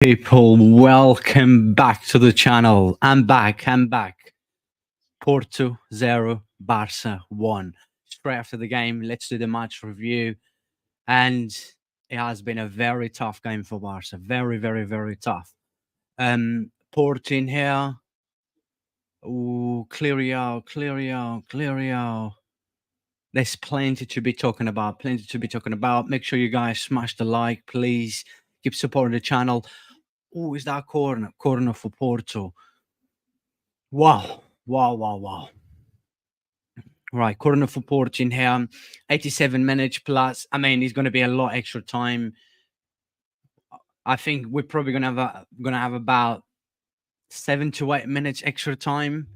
People, welcome back to the channel. I'm back. Porto 0, Barca 1. Straight after the game, let's do the match review. And it has been a very tough game for Barca. Very, very, very tough. Porto in here. Ooh, clear out. There's plenty to be talking about. Make sure you guys smash the like, please. Keep supporting the channel. Oh, is that corner? Corner for Porto. Wow. Right, corner for Porto in here. 87 minutes plus. I mean, it's going to be a lot extra time. I think we're probably gonna have about 7 to 8 minutes extra time.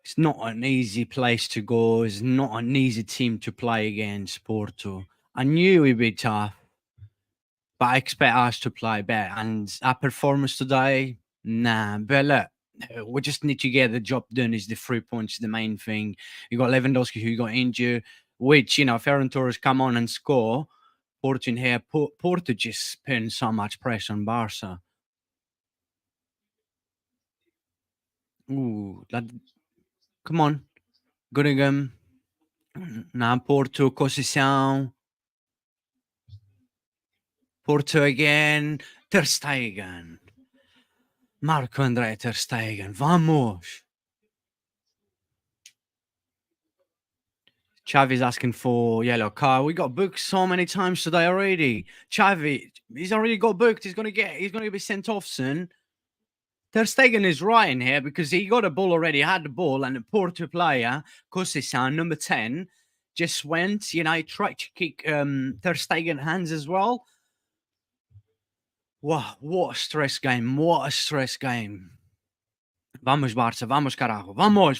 It's not an easy place to go. It's not an easy team to play against Porto. I knew it'd be tough, but I expect us to play better. And our performance today, nah. But look, we just need to get the job done. Is the 3 points the main thing? You got Lewandowski who got injured, which Ferran Torres come on and score. Porto in here. Porto just putting so much pressure on Barca. Ooh, come on, Gunningham. Now Porto, Conceição. Porto again. Ter Stegen. Marc-André Ter Stegen. Vamos. Xavi's asking for yellow card. We got booked so many times today already. Xavi, he's already got booked. He's gonna be sent off soon. Ter Stegen is right in here because he got a ball already, had the ball, and the Porto player, Conceição, number 10, just went, he tried to kick Ter Stegen hands as well. Wow, what a stress game. Vamos, Barça, vamos, carajo. Vamos!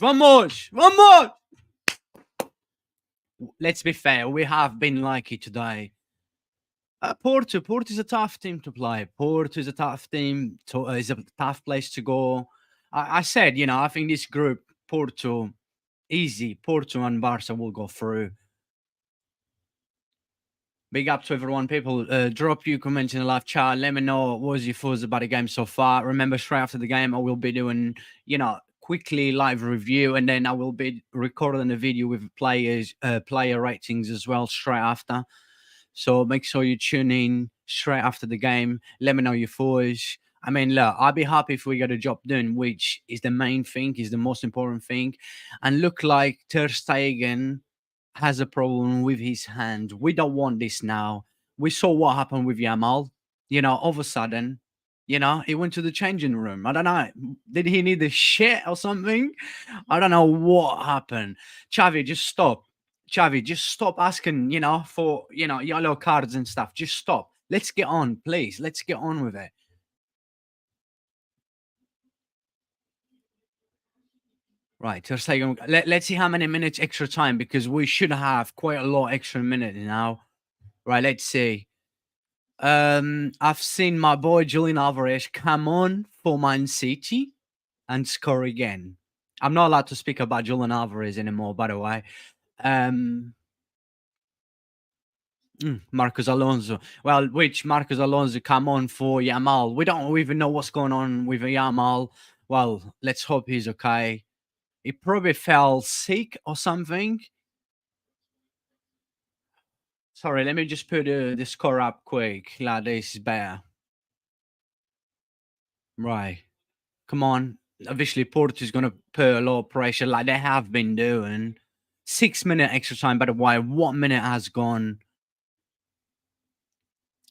Let's be fair, we have been lucky today. Porto is a tough team to play. Porto is a tough team. Is a tough place to go. I said, I think this group, Porto, easy. Porto and Barca will go through. Big up to everyone, people. Drop your comments in the live chat. Let me know what was your thoughts about the game so far. Remember, straight after the game, I will be doing, quickly live review, and then I will be recording a video with player ratings as well straight after. So make sure you tune in straight after the game. Let me know your thoughts. I mean, look, I'll be happy if we get a job done, which is the main thing, is the most important thing. And look like Ter Stegen has a problem with his hand. We don't want this now. We saw what happened with Yamal. All of a sudden, he went to the changing room. I don't know. Did he need a shit or something? I don't know what happened. Xavi, just stop. Xavi, just stop asking, for, yellow cards and stuff. Just stop. Let's get on, please. Let's get on with it. Right, Ter Stegen. Let's see how many minutes extra time, because we should have quite a lot extra minutes now. Right, let's see. I've seen my boy Julian Alvarez come on for Man City and score again. I'm not allowed to speak about Julian Alvarez anymore, by the way. Marcos Alonso. Well, which Marcos Alonso come on for Yamal? We don't even know what's going on with Yamal. Well, let's hope he's okay. He probably fell sick or something. Sorry, let me just put the score up quick. Like, this is better. Right. Come on. Obviously, Porto is going to put a lot of pressure like they have been doing. 6 minute extra time, by the way. 1 minute has gone.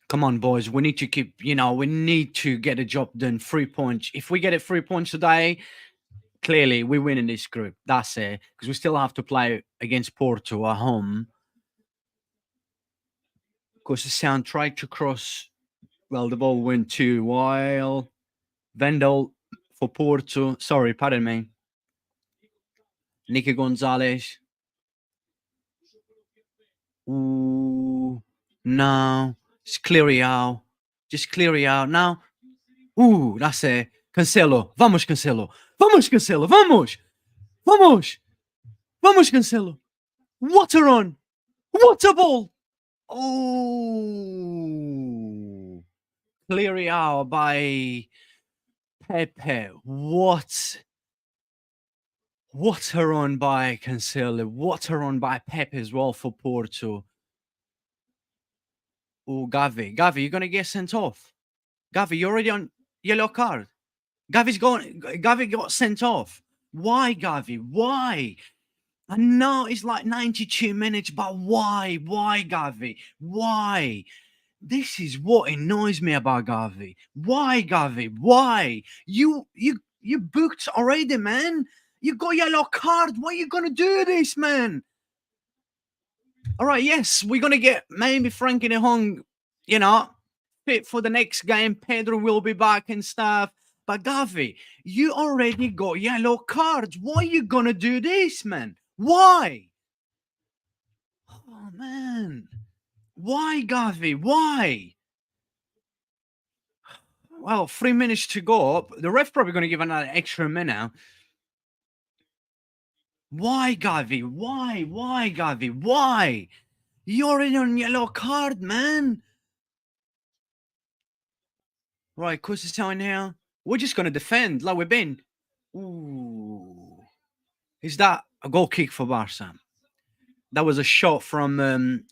Come on, boys. We need to keep, we need to get a job done. 3 points. If we get it 3 points today, clearly we win in this group. That's it. Because we still have to play against Porto at home. Because the sound tried to cross. Well, the ball went too wild. Vendel for Porto. Sorry, pardon me. Nicky Gonzalez. Ooh, no. Just clear it out. Just clear it out now. Ooh, that's it. Cancelo. Vamos, Cancelo. Vamos, Cancelo. Vamos. Cancelo. What a run. What a ball. Oh. Clear it out by Pepe. What a run by Cancelo. What a run by Pepe as well for Porto. Oh, Gavi. Gavi, you're gonna get sent off. Gavi, you're already on yellow card. Gavi got sent off. Why, Gavi? Why? I know it's like 92 minutes, but why? Why, Gavi? Why? This is what annoys me about Gavi. Why, Gavi? Why? You booked already, man. You got yellow card. Why are you gonna do this, man? All right, yes, we're gonna get maybe Frankie de Jong, you know, fit for the next game. Pedro will be back and stuff. But Gavi, you already got yellow cards. Why are you gonna do this, man? Why? Oh man. Why, Gavi? Why? Well, 3 minutes to go. The ref probably gonna give another extra minute. Why, Gavi? Why? Why, Gavi? Why? You're already on yellow card, man. Right, Kusa's telling here. We're just gonna defend like we've been. Ooh. Is that a goal kick for Barca? That was a shot from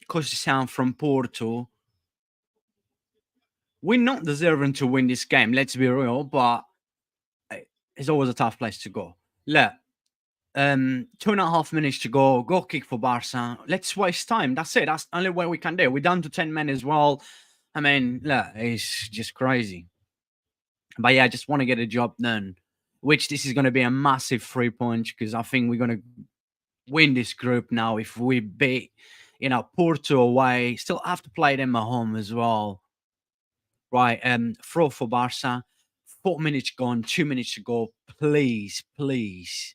Kusa's from Porto. We're not deserving to win this game, let's be real, but it's always a tough place to go. Look, 2.5 minutes to go. Goal kick for Barca. Let's waste time. That's it. That's the only way we can do it. We're down to 10 men as well. I mean, look, it's just crazy. But yeah, I just want to get a job done, which this is going to be a massive 3 points because I think we're going to win this group now if we beat, Porto away. Still have to play them at home as well. Right, throw for Barca. 4 minutes gone, 2 minutes to go. Please, please.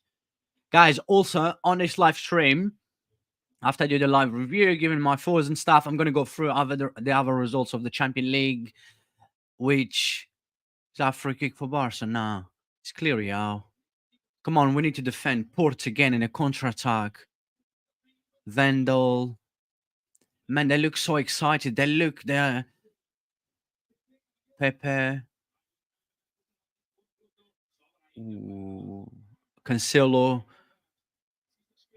Guys, also on this live stream, after I do the live review, giving my thoughts and stuff, I'm going to go through the other results of the Champions League, which is that free kick for Barca now. It's clear, y'all. Come on, we need to defend Port again in a counter-attack. Vendel. Man, they look so excited. They're Pepe. Ooh. Cancelo.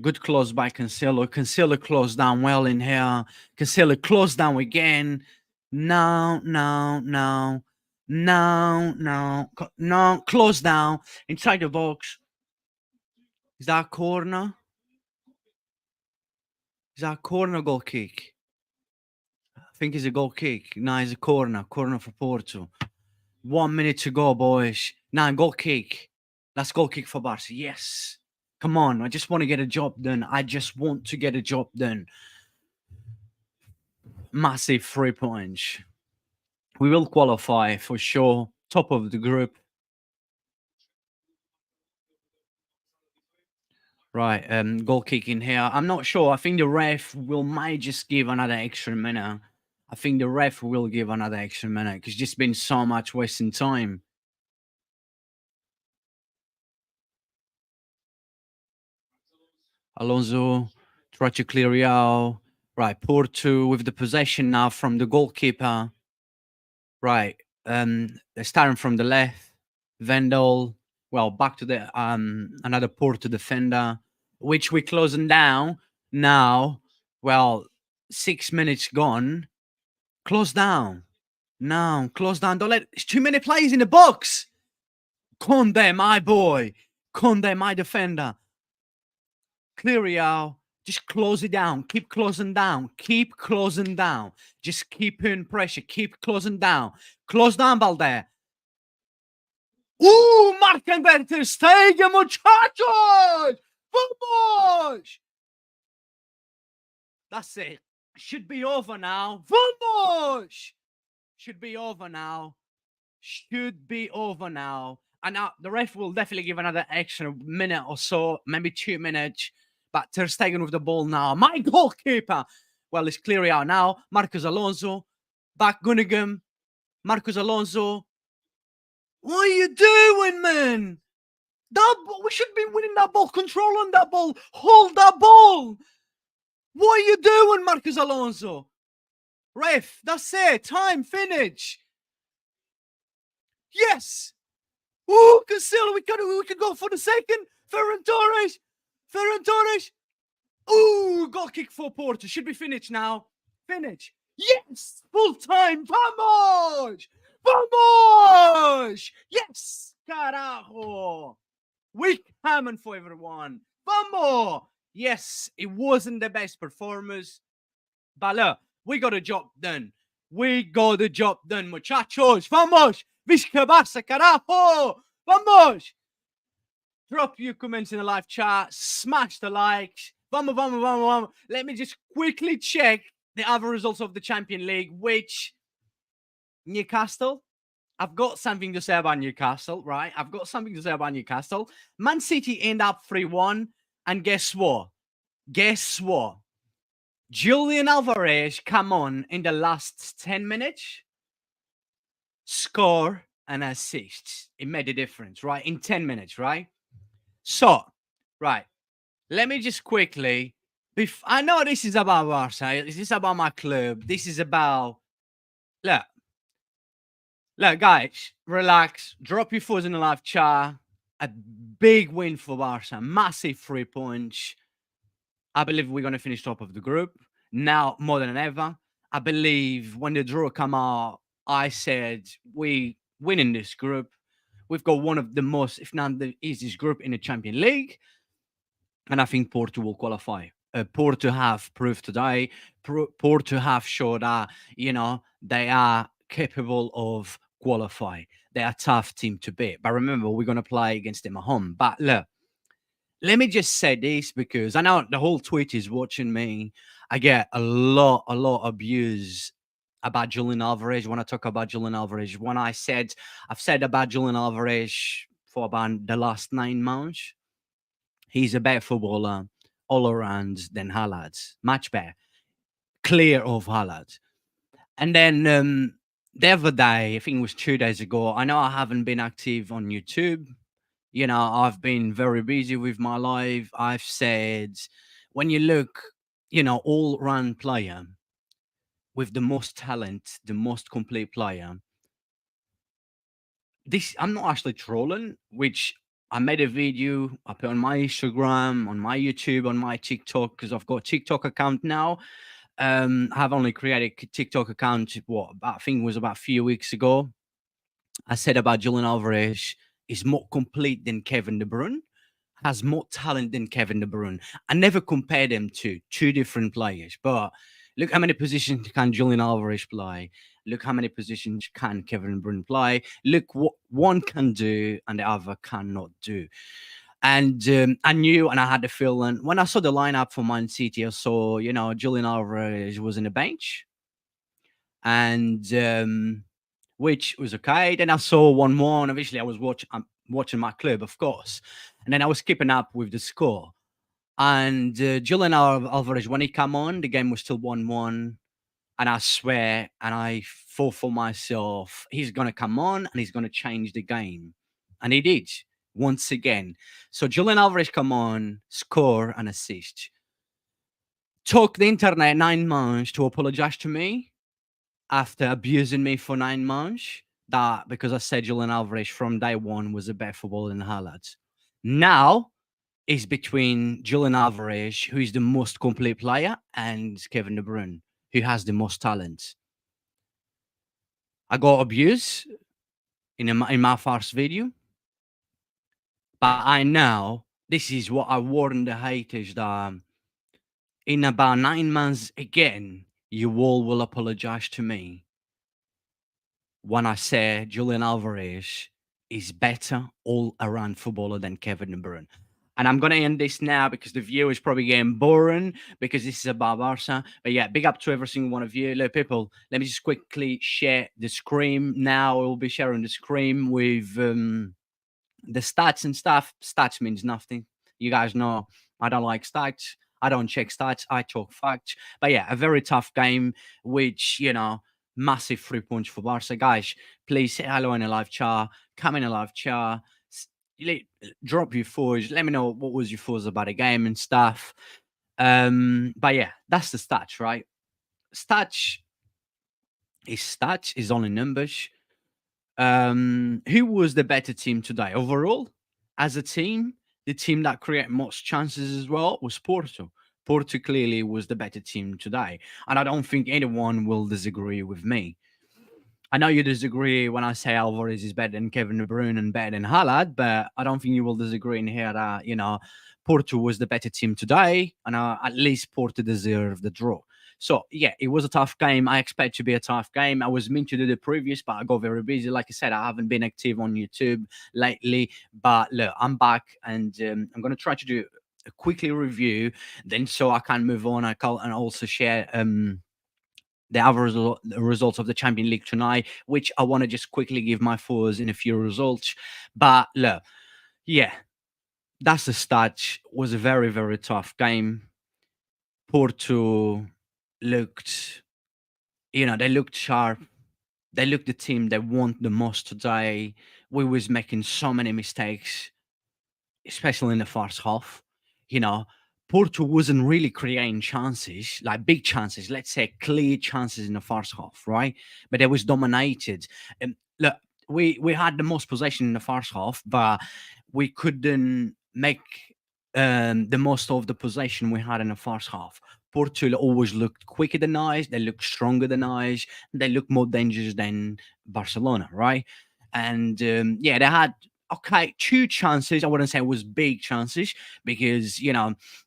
Good close by Cancelo. Cancelo closed down well in here. Cancelo closed down again. No. Close down. Inside the box. Is that a corner? Is that a corner goal kick? I think it's a goal kick. No, it's a corner. Corner for Porto. 1 minute to go, boys. Nah, goal kick. That's goal kick for Barca. Yes. Come on. I just want to get a job done. Massive 3 points. We will qualify for sure. Top of the group. Right, goal kick in here. I'm not sure. I think the ref might just give another extra minute. I think the ref will give another extra minute because just been so much wasting time. Alonso try to clear it out. Right, Porto with the possession now from the goalkeeper. Right, they're starting from the left. Vendel, well, back to the another Porto defender, which we're closing down now. Well, 6 minutes gone. Close down. No, close down. Don't let. It's too many players in the box. Conde, my boy. Conde, my defender. Clear it out. Just close it down. Keep closing down. Keep closing down. Just keep in pressure. Keep closing down. Close down, Balde. Marquen Ter Stegen, muchachos! Vamos! That's it. Should be over now. Vamos! Should be over now. Should be over now. And now the ref will definitely give another extra minute or so, maybe 2 minutes. But Ter Stegen with the ball now. My goalkeeper. Well, it's clear out now. Marcos Alonso. Back Gunnigan. Marcos Alonso. What are you doing, man? We should be winning that ball. Control on that ball. Hold that ball. What are you doing, Marcos Alonso? Ref, that's it. Time, finish. Yes! Oh, Cancelo, we can go for the second. Ferran Torres. Ferran Torres. Oh, goal kick for Porto. Should be finished now. Finish. Yes! Full time. Vamos! Vamos! Yes! Carajo! Weak Hammond for everyone. Vamos! Yes, it wasn't the best performance, but look, we got a job done. We got the job done, muchachos. Vamos! Visca Barça, carajo! Vamos! Drop your comments in the live chat. Smash the likes. Vamos, vamos, vamos, vamos. Let me just quickly check the other results of the Champions League, which Newcastle. I've got something to say about Newcastle, right? I've got something to say about Newcastle. Man City end up 3-1. And guess what? Guess what? Julian Alvarez come on in the last 10 minutes, score and assist. It made a difference, right? In 10 minutes, right? So, right. Let me just quickly. I know this is about Barca. This is about my club. This is about. Look, guys, relax. Drop your foot in the live chat. A big win for Barca. Massive 3 points. I believe we're going to finish top of the group now more than ever. I believe when the draw come out, I said we win in this group. We've got one of the most, if not the easiest group in the Champions League. And I think Porto will qualify. Porto have proved today. Porto have showed that, they are capable of qualify. They are a tough team to beat. But remember, we're going to play against them at home. But look, let me just say this because I know the whole tweet is watching me. I get a lot of abuse about Julian Alvarez when I talk about Julian Alvarez. I've said about Julian Alvarez for about the last 9 months. He's a better footballer all around than Haaland. Much better. Clear of Haaland. And then the other day, I think it was 2 days ago, I know I haven't been active on YouTube. I've been very busy with my life. I've said, when you look, all round player with the most talent, the most complete player, I'm not actually trolling, which I made a video, I put on my Instagram, on my YouTube, on my TikTok, because I've got a TikTok account now. I've only created a TikTok account, I think it was about a few weeks ago. I said about Julian Alvarez is more complete than Kevin De Bruyne, has more talent than Kevin De Bruyne. I never compared them to two different players, but look how many positions can Julian Alvarez play. Look how many positions can Kevin De Bruyne play. Look what one can do and the other cannot do. And I knew, and I had the feeling when I saw the lineup for Man City, I saw, Julian Alvarez was in the bench, and which was okay. Then I saw 1-1. Obviously, I'm watching my club, of course, and then I was keeping up with the score. And Julian Alvarez, when he came on, the game was still 1-1. And I swear, and I thought for myself, he's going to come on and he's going to change the game. And he did, once again. So Julian Alvarez come on, score and assist. Took the internet 9 months to apologize to me after abusing me for 9 months. That because I said Julian Alvarez from day one was a better footballer than Haaland. Now, is between Julian Alvarez, who is the most complete player, and Kevin De Bruyne, who has the most talent. I got abused in my first video, but I know this is what I warned the haters that in about 9 months again, you all will apologize to me when I say Julian Alvarez is better all around footballer than Kevin De Bruyne. And I'm going to end this now because the view is probably getting boring because this is about Barca. But yeah, big up to every single one of you. Look, people, let me just quickly share the screen now. We'll be sharing the screen with the stats and stuff. Stats means nothing. You guys know I don't like stats. I don't check stats. I talk facts. But yeah, a very tough game, which, massive 3 points for Barca. Guys, please say hello in a live chat. Come in a live chat. Drop your thoughts. Let me know what was your thoughts about the game and stuff. But yeah, that's the stats, right? Stats is only numbers. Who was the better team today overall? As a team, the team that created most chances as well was Porto. Porto clearly was the better team today, and I don't think anyone will disagree with me. I know you disagree when I say Alvarez is better than Kevin De Bruyne and better than Haaland, but I don't think you will disagree in here that Porto was the better team today, and at least Porto deserved the draw. So yeah, it was a tough game. I expect to be a tough game. I was meant to do the previous, but I got very busy. Like I said, I haven't been active on YouTube lately. But look, I'm back, and I'm gonna try to do a quickly review, then so I can move on. I can and also share the other the results of the Champions League tonight, which I want to just quickly give my thoughts in a few results. But look, yeah, that's the start. Was a very, very tough game. Porto looked, they looked sharp. They looked the team they want the most today. We was making so many mistakes, especially in the first half. You know, Porto wasn't really creating chances, like big chances, let's say clear chances in the first half, right? But it was dominated. And look, we had the most possession in the first half, but we couldn't make the most of the possession we had in the first half. Porto always looked quicker than us, they looked stronger than us, they looked more dangerous than Barcelona, right? And yeah, they had okay, two chances. I wouldn't say it was big chances because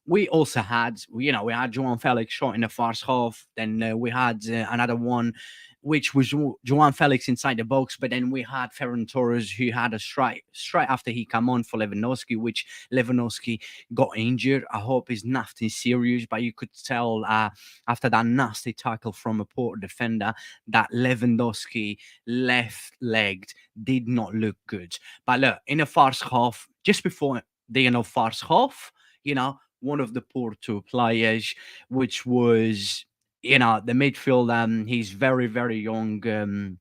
we also had we had Joan Felix shot in the first half. Then we had another one, which was Joan Felix inside the box. But then we had Ferran Torres who had a straight after he came on for Lewandowski, which Lewandowski got injured. I hope it's nothing serious, but you could tell after that nasty tackle from a Porto defender that Lewandowski left legged did not look good. But look, in the first half, just before the end of first half, one of the Porto players, which was, the midfield, he's very, very young.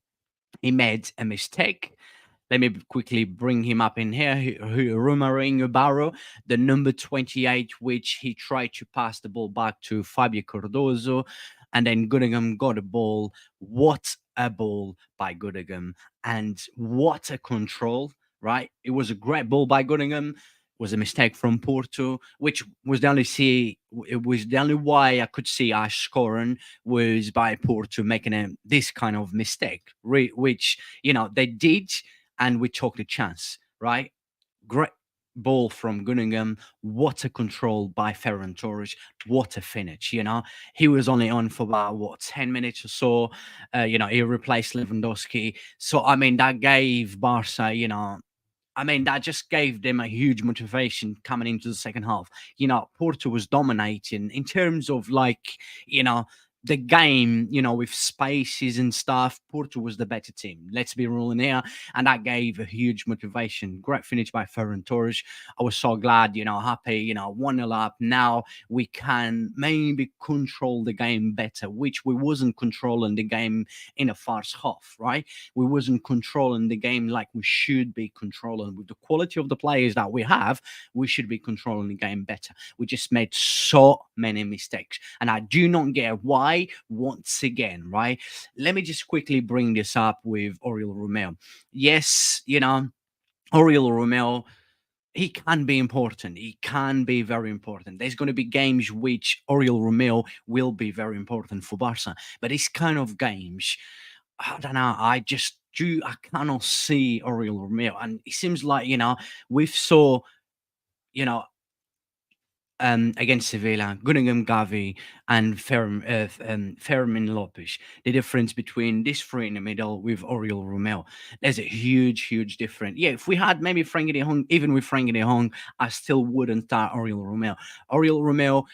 He made a mistake. Let me quickly bring him up in here. Romarinho Barro, the number 28, which he tried to pass the ball back to Fabio Cardoso, and then Gunningham got a ball. What a ball by Gunningham, and what a control, right? It was a great ball by Gunningham. Was a mistake from Porto, which was the only see. It was the only way I could see us scoring was by Porto making this kind of mistake, which they did, and we took the chance, right? Great ball from Gunningham. What a control by Ferran Torres. What a finish, He was only on for about, 10 minutes or so. He replaced Lewandowski. So, I mean, that gave Barca, that just gave them a huge motivation coming into the second half. Porto was dominating in terms of you know, the game, with spaces and stuff. Porto was the better team. Let's be real in here. And that gave a huge motivation. Great finish by Ferran Torres. I was so glad, happy, 1-0 up. Now we can maybe control the game better, which we wasn't controlling the game in the first half, right? We wasn't controlling the game like we should be controlling. With the quality of the players that we have, we should be controlling the game better. We just made so many mistakes, and I do not get why. Once again, right? Let me just quickly bring this up with Oriol Romeo. Yes, Oriol Romeo, he can be important. He can be very important. There's going to be games which Oriol Romeo will be very important for Barca, but these kind of games, I don't know. I cannot see Oriol Romeo, and it seems like we've saw you know against Sevilla, Gunningham, Gavi, and Fermin Lopez. The difference between these three in the middle with Oriol Romeo, there's a huge, huge difference. Yeah, if we had maybe Frankie de Jong, even with Frankie de Jong, I still wouldn't start Oriol Romeo. Oriol Romeo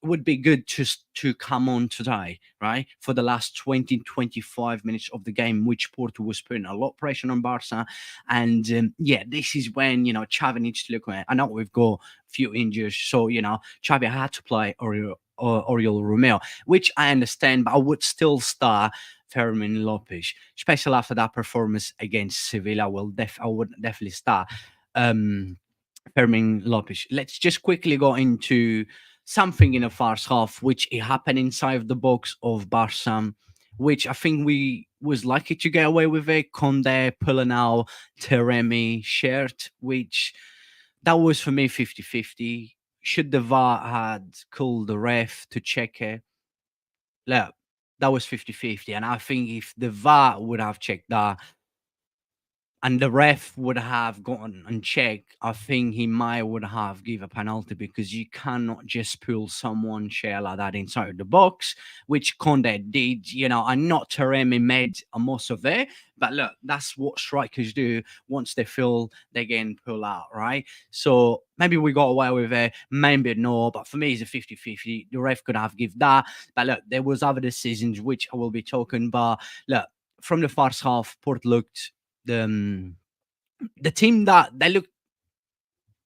would be good to come on today, right? For the last 20, 25 minutes of the game, which Porto was putting a lot of pressure on Barca. And yeah, this is when, Xavi needs to look at. I know we've got few injuries. So, Xavi had to play Oriol Romeo, which I understand, but I would still start Fermin Lopez, especially after that performance against Sevilla. I would definitely start Fermin Lopez. Let's just quickly go into something in the first half, which it happened inside the box of Barca, which I think was lucky to get away with it. Conde pulling out Teremi shirt, which that was for me 50-50. Should the VAR had called the ref to check it? Look, that was 50-50. And I think if the VAR would have checked that, and the ref would have gone and checked, I think he might would have give a penalty because you cannot just pull someone share like that inside the box, which Conde did, and not Taremi made a most of it. But look, that's what strikers do once they feel they're getting pulled out, right? So maybe we got away with it, maybe no, but for me it's a 50-50. The ref could have give that. But look, there was other decisions which I will be talking about. Look, from the first half, Port looked the the team that they look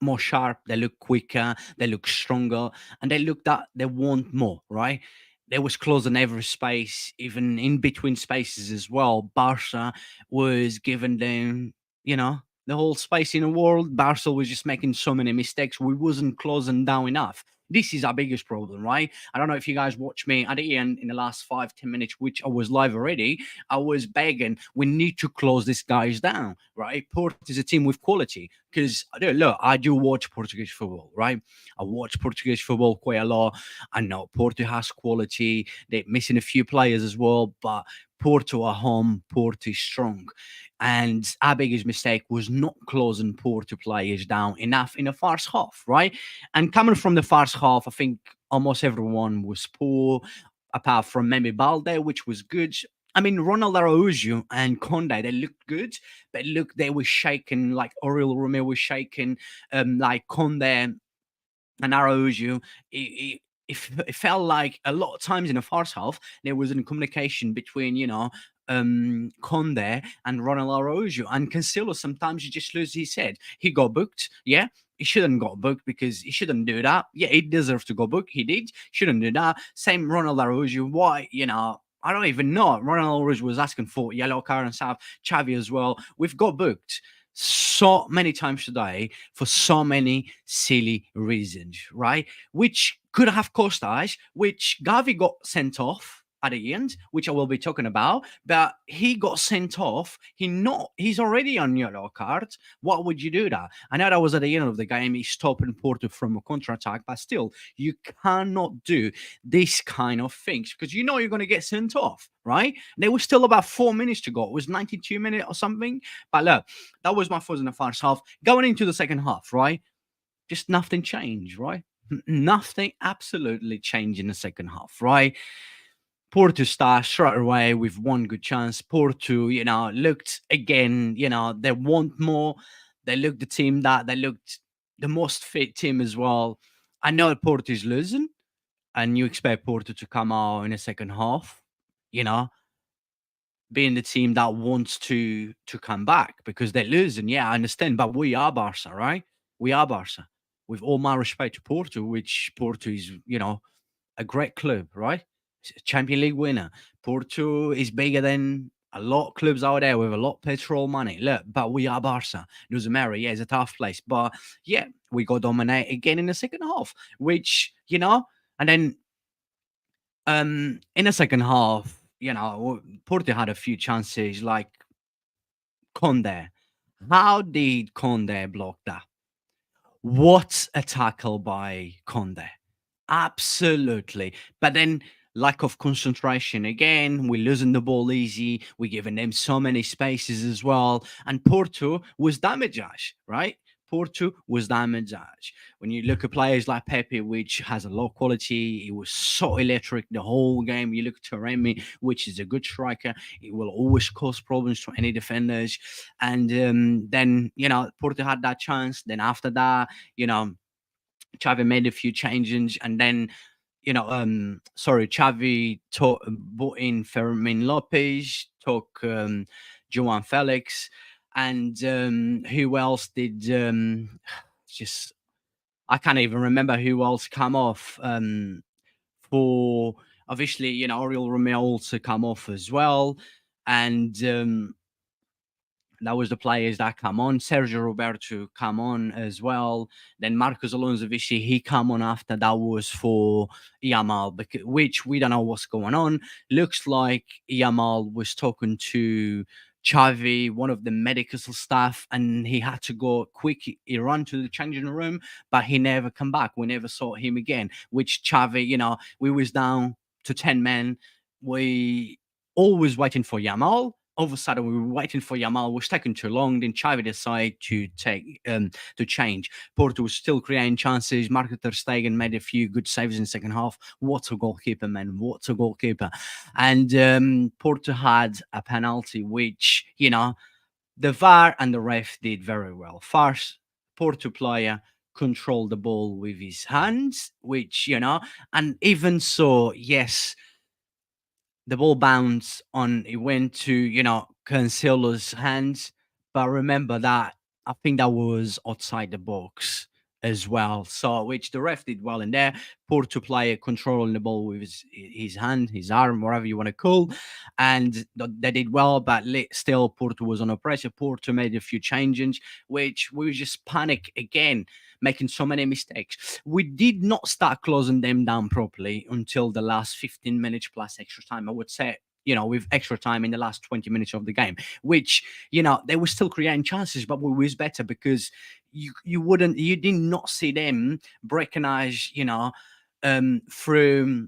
more sharp, they look quicker, they look stronger, and they look that they want more, right? They was closing every space, even in between spaces as well. Barca was giving them, you know, the whole space in the world. Barca was just making so many mistakes. We wasn't closing down enough. This is our biggest problem, right? I don't know if you guys watch me at the end in the last 5-10 minutes, which I was live already. I was begging, we need to close these guys down, right? Porto is a team with quality because look, I do watch Portuguese football, right? I watch Portuguese football quite a lot. I know Porto has quality. They're missing a few players as well, but Porto are home. Porto is strong. And our biggest mistake was not closing Porto players down enough in the first half, right? And coming from the first half, I think almost everyone was poor, apart from maybe Balde, which was good. I mean, Ronald Araujo and Conde, they looked good, but look, they were shaking, like Oriol Romeo was shaking, like Conde and Araujo. It felt like a lot of times in the first half there was a communication between Conde and Ronald Araujo and Cancelo. Sometimes you just lose his head. He got booked, yeah. He shouldn't got booked because he shouldn't do that. Yeah, he deserves to go book. He did. Shouldn't do that. Same Ronald Araujo. Why? I don't even know. Ronald Araujo was asking for yellow card and stuff. Xavi as well. We've got booked so many times today for so many silly reasons, right? Which could have cost us, which Gavi got sent off at the end, which I will be talking about, but he got sent off. He's already on yellow card. What would you do that? I know that was at the end of the game. He's stopping Porto from a counter-attack, but still, you cannot do this kind of things because you're going to get sent off, right? There was still about 4 minutes to go. It was 92 minutes or something. But look, that was my thoughts in the first half. Going into the second half, right? Just nothing changed, right? Nothing absolutely changed in the second half, right? Porto start straight away with one good chance. Porto, looked again, they want more. They looked the team that they looked the most fit team as well. I know Porto is losing, and you expect Porto to come out in the second half, you know, being the team that wants to come back because they're losing. Yeah, I understand, but we are Barca, right? We are Barca. With all my respect to Porto, which Porto is, a great club, right? Champion League winner. Porto is bigger than a lot of clubs out there with a lot of petrol money. Look, but we are Barca. Doesn't matter. Yeah, it's a tough place. But yeah, we got dominate again in the second half, which, and then in the second half, Porto had a few chances like Conde. How did Conde block that? What a tackle by Conde. Absolutely. But then lack of concentration again. We're losing the ball easy. We're giving them so many spaces as well. And Porto was damaged, right? Porto was damaged. When you look at players like Pepe, which has a low quality, he was so electric the whole game. You look at Taremi, which is a good striker. It will always cause problems to any defenders. And then, Porto had that chance. Then after that, Xavi made a few changes, and then Xavi brought in Fermin Lopez, took Joan Felix, and who else did? Just I can't even remember who else come off. For obviously, Oriol Romeo also come off as well, and That was the players that come on. Sergio Roberto come on as well. Then Marcos Alonso Vichy, he come on after. That was for Yamal, which we don't know what's going on. Looks like Yamal was talking to Xavi, one of the medical staff, and he had to go quick. He ran to the changing room, but he never come back. We never saw him again. Which Xavi, we was down to 10 men. We always waiting for Yamal. All of a sudden, we were waiting for Yamal. It was taking too long. Then Xavi decided to change. Porto was still creating chances. Marco ter Stegen made a few good saves in the second half. What a goalkeeper, man! What a goalkeeper! And Porto had a penalty, which the VAR and the ref did very well. First, Porto player controlled the ball with his hands, which and even so, yes, the ball bounced on, it went to Cancelo's hands, but remember that I think that was outside the box as well, so which the ref did well in there. Porto player controlling the ball with his hand, his arm, whatever you want to call, and they did well, but still Porto was under pressure. Porto made a few changes, which we just panic again, making so many mistakes. We did not start closing them down properly until the last 15 minutes plus extra time. I would say, with extra time in the last 20 minutes of the game, which, they were still creating chances, but we was better because you did not see them recognize, through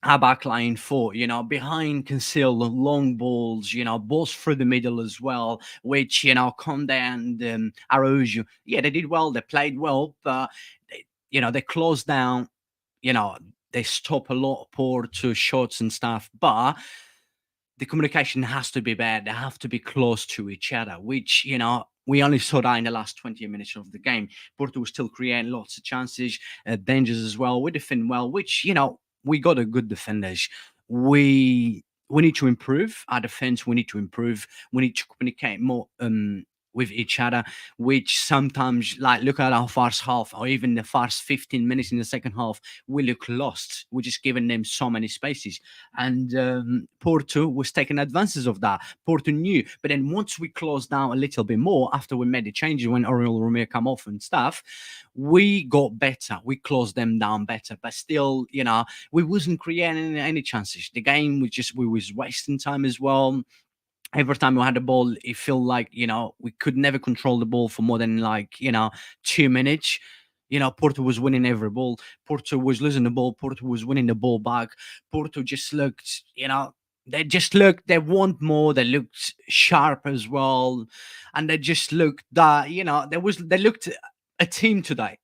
our backline fought, behind conceal the long balls, balls through the middle as well, which, Conde and Araujo, yeah, they did well, they played well, but, they closed down, you know, they stop a lot of poor to shots and stuff, but the communication has to be better. They have to be close to each other, which, we only saw that in the last 20 minutes of the game. Porto was still creating lots of chances, dangers as well. We defend well, which, we got a good defenders. We need to improve our defense. We need to improve. We need to communicate more with each other, which sometimes, like, look at our first half or even the first 15 minutes in the second half, we look lost. We're just giving them so many spaces. And Porto was taking advances of that. Porto knew. But then once we closed down a little bit more, after we made the changes, when Oriol Romeo come off and stuff, we got better. We closed them down better. But still, we wasn't creating any chances. The game we was wasting time as well. Every time we had the ball, it felt like, we could never control the ball for more than, like, 2 minutes. Porto was winning every ball. Porto was losing the ball. Porto was winning the ball back. Porto just looked, they want more. They looked sharp as well. And they just looked that, they looked a team today.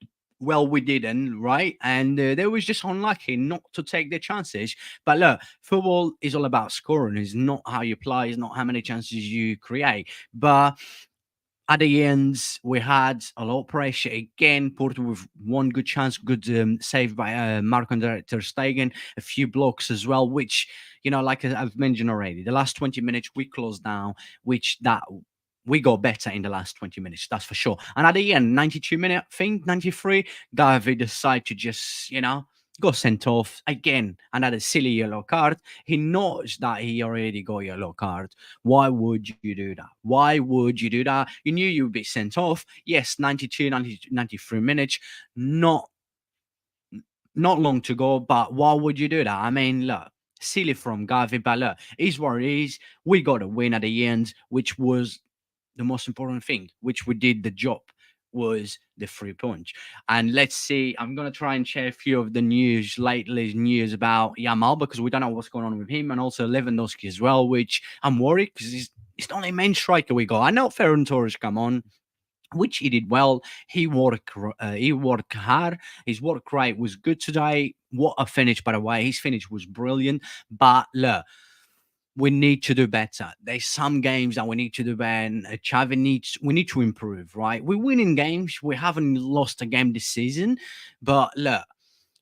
Well, we didn't, right? And they was just unlucky not to take their chances. But look, football is all about scoring. It's not how you play. It's not how many chances you create. But at the end, we had a lot of pressure again. Porto with one good chance, good save by Marco ter Stegen, a few blocks as well. Which, like I've mentioned already, the last 20 minutes we closed down, which that we got better in the last 20 minutes, that's for sure. And at the end, 92 minute, I think 93, Garvey decided to just, go sent off again. Another silly yellow card. He knows that he already got a yellow card. Why would you do that? Why would you do that? You knew you'd be sent off. Yes, 92, 90, 93 minutes. Not long to go, but why would you do that? I mean, look, silly from Gavi, but look, is what it is. We got a win at the end, which was the most important thing, which we did the job, was the 3 points. And let's see, I'm gonna try and share a few of the latest news about Yamal, because we don't know what's going on with him, and also Lewandowski as well, which I'm worried because he's the only main striker we got. I know Ferran Torres come on, which he did well. He worked hard. His work rate was good today. What a finish, by the way. His finish was brilliant. But look, we need to do better. There's some games that we need to do better, and we need to improve, right? We're winning games. We haven't lost a game this season, but look,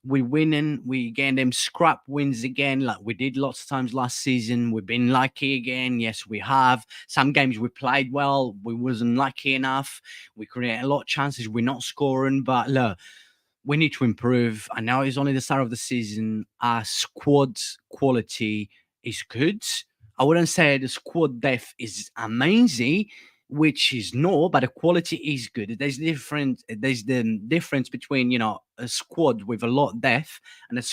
we winning, we getting them scrap wins again, like we did lots of times last season. We've been lucky again. Yes, we have. Some games we played well, we wasn't lucky enough. We create a lot of chances, we're not scoring. But look, we need to improve. I know it's only the start of the season. Our squad quality is good. I wouldn't say the squad depth is amazing, which is no, but the quality is good. There's different. There's the difference between a squad with a lot of depth and a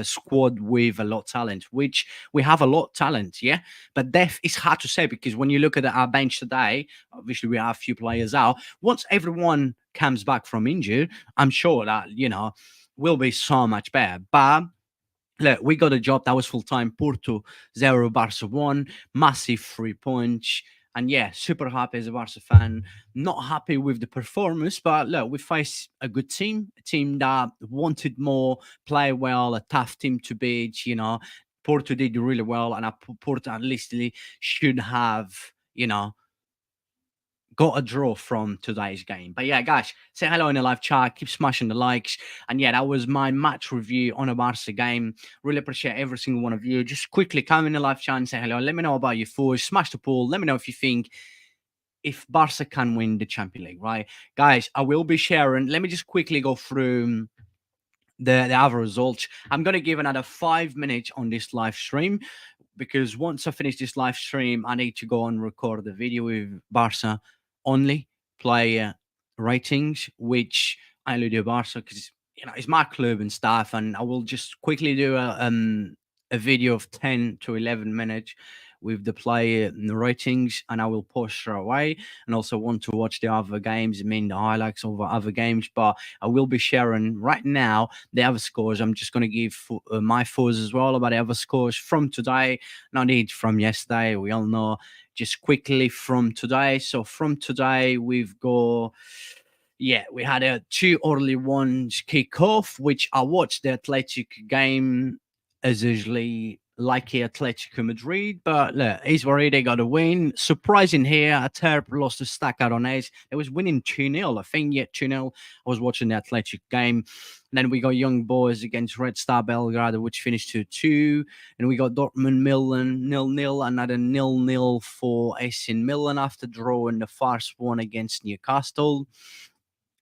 squad with a lot of talent. Which we have a lot of talent, yeah, but depth is hard to say because when you look at our bench today, obviously we have a few players out. Once everyone comes back from injury, I'm sure that will be so much better. But look, we got a job that was full time. Porto 0, Barca 1, massive 3 points. And yeah, super happy as a Barca fan. Not happy with the performance, but look, we faced a good team, a team that wanted more, play well, a tough team to beat. Porto did really well, and Porto at least should have, you know, got a draw from today's game. But yeah, guys, say hello in the live chat. Keep smashing the likes. And yeah, that was my match review on a Barca game. Really appreciate every single one of you. Just quickly come in the live chat and say hello. Let me know about your thoughts. Smash the poll. Let me know if you think if Barca can win the Champions League, right? Guys, I will be sharing. Let me just quickly go through the other results. I'm going to give another 5 minutes on this live stream because once I finish this live stream, I need to go and record the video with Barca only player ratings, which I only do Barca because it's my club and stuff, and I will just quickly do a video of 10 to 11 minutes with the player ratings, and I will post straight away. And also want to watch the other games, I mean the highlights of the other games, but I will be sharing right now the other scores. I'm just going to give my thoughts as well about the other scores from today, not need from yesterday. We all know. Just quickly from today. So from today, we've got. Yeah, we had a two early ones kick off, which I watched the Athletic game as usually like the Atletico Madrid, but look, he's worried they got a win. Surprising here, Aterp lost to Stack out on edge. It was winning 2-0, I think, yeah, 2-0. I was watching the Athletic game. And then we got Young Boys against Red Star Belgrade, which finished 2-2. And we got Dortmund Milan 0-0, another 0-0 for AC Milan after drawing the first one against Newcastle.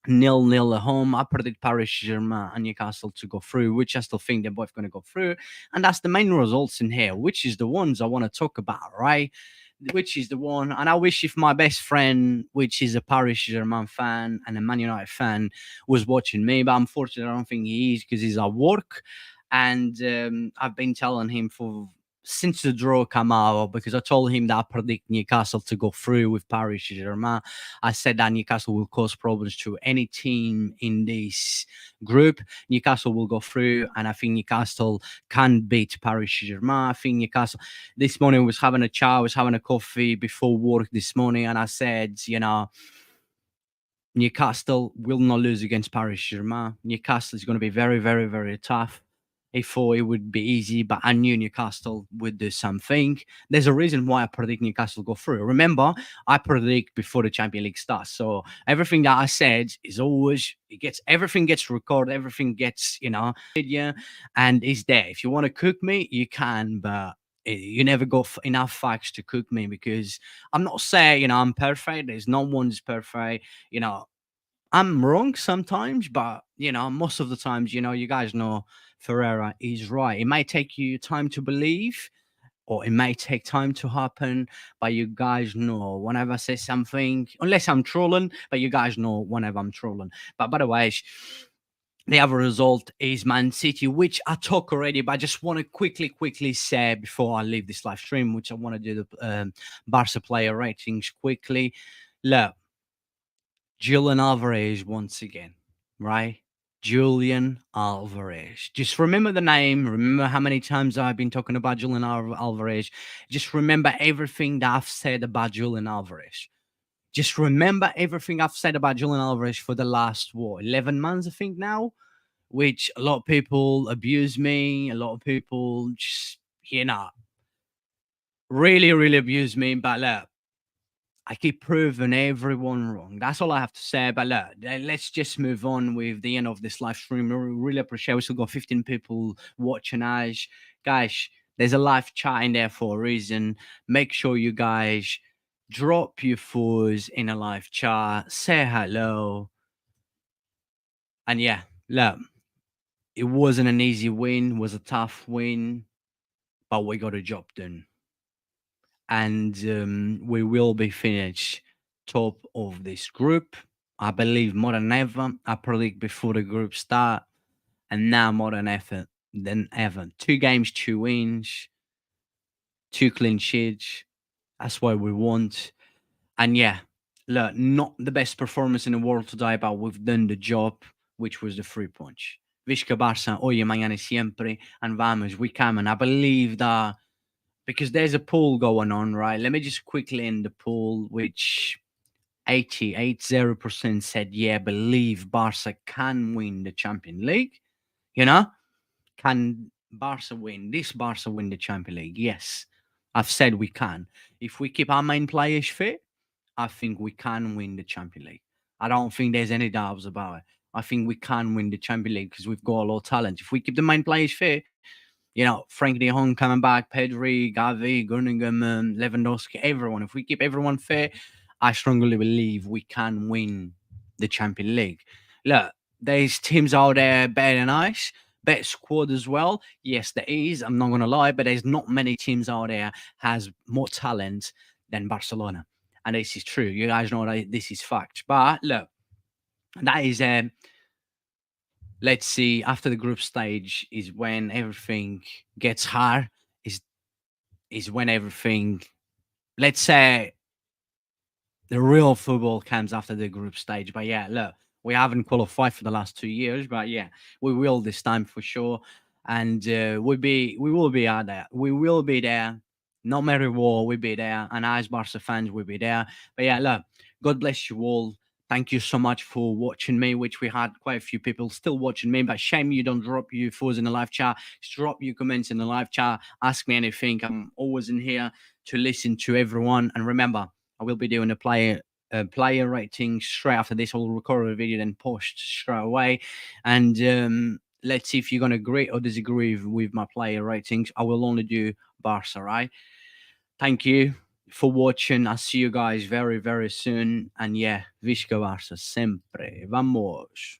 0-0 at home. I predict Paris Saint-Germain and Newcastle to go through, which I still think they're both going to go through. And that's the main results in here, which is the ones I want to talk about, right? Which is the one. And I wish if my best friend, which is a Paris Saint-Germain fan and a Man United fan, was watching me. But unfortunately, I don't think he is because he's at work. And I've been telling him for since the draw came out because I told him that I predict Newcastle to go through with Paris Saint-Germain. I said that Newcastle will cause problems to any team in this group. Newcastle will go through, and I think Newcastle can beat Paris Saint-Germain. I think Newcastle. This morning I was having a chat, I was having a coffee before work this morning, and I said, Newcastle will not lose against Paris Saint-Germain. Newcastle is going to be very, very, very tough. I thought it would be easy, but I knew Newcastle would do something. There's a reason why I predict Newcastle go through. Remember, I predict before the Champions League starts. So everything that I said is always everything gets recorded, everything gets, media, and is there. If you want to cook me, you can, but you never got enough facts to cook me because I'm not saying, I'm perfect. There's no one's perfect, I'm wrong sometimes, but most of the times, you guys know Ferreira is right. It may take you time to believe, or it may take time to happen, but you guys know whenever I say something, unless I'm trolling, but you guys know whenever I'm trolling. But by the way, the other result is Man City, which I talk already, but I just want to quickly say before I leave this live stream, which I want to do the Barca player ratings quickly. Look, Julian Alvarez once again, right? Julian Alvarez. Just remember the name. Remember how many times I've been talking about Julian Alvarez. Just remember everything that I've said about Julian Alvarez. Just remember everything I've said about Julian Alvarez for the last, 11 months, I think now, which a lot of people abuse me. A lot of people just, really, really abuse me. But look, I keep proving everyone wrong. That's all I have to say. But look, let's just move on with the end of this live stream. We really appreciate. We still got 15 people watching us, guys. There's a live chat in there for a reason. Make sure you guys drop your fours in a live chat. Say hello, and yeah, look, it wasn't an easy win. It was a tough win, but we got a job done, and we will be finished top of this group. I believe more than ever. I predict before the group start, and now more than ever. 2 games, 2 wins, 2 clean sheets. That's what we want. And yeah, look, not the best performance in the world today, but we've done the job, which was the 3 punch. Visca Barça, hoy, mañana y siempre, and vamos, we come. And I believe that because there's a poll going on, right? Let me just quickly end the poll, which 80% said, yeah, believe Barca can win the Champions League. You know, can Barca win the Champions League? Yes, I've said we can. If we keep our main players fit, I think we can win the Champions League. I don't think there's any doubts about it. I think we can win the Champions League because we've got a lot of talent. If we keep the main players fit, Frank de Jong coming back, Pedri, Gavi, Gunningham, Lewandowski, everyone. If we keep everyone fit, I strongly believe we can win the Champions League. Look, there's teams out there better than us, better squad as well. Yes, there is. I'm not gonna lie, but there's not many teams out there has more talent than Barcelona, and this is true. You guys know that this is fact. But look, that is let's see, after the group stage is when everything gets hard, is is when everything, let's say, the real football comes after the group stage. But yeah, look, we haven't qualified for the last 2 years, but yeah, we will this time for sure. And we will be out there. We will be there. No matter what, we'll be there. And as Barca fans, we'll be there. But yeah, look, God bless you all. Thank you so much for watching me, which we had quite a few people still watching me. But shame you don't drop your thoughts in the live chat. Just drop your comments in the live chat. Ask me anything. I'm always in here to listen to everyone. And remember, I will be doing a player rating straight after this. I'll record a video then post straight away, and let's see if you're gonna agree or disagree with my player ratings. I will only do Barca, right? Thank you for watching. I'll see you guys very very soon, and yeah, Visca Barca sempre. Vamos.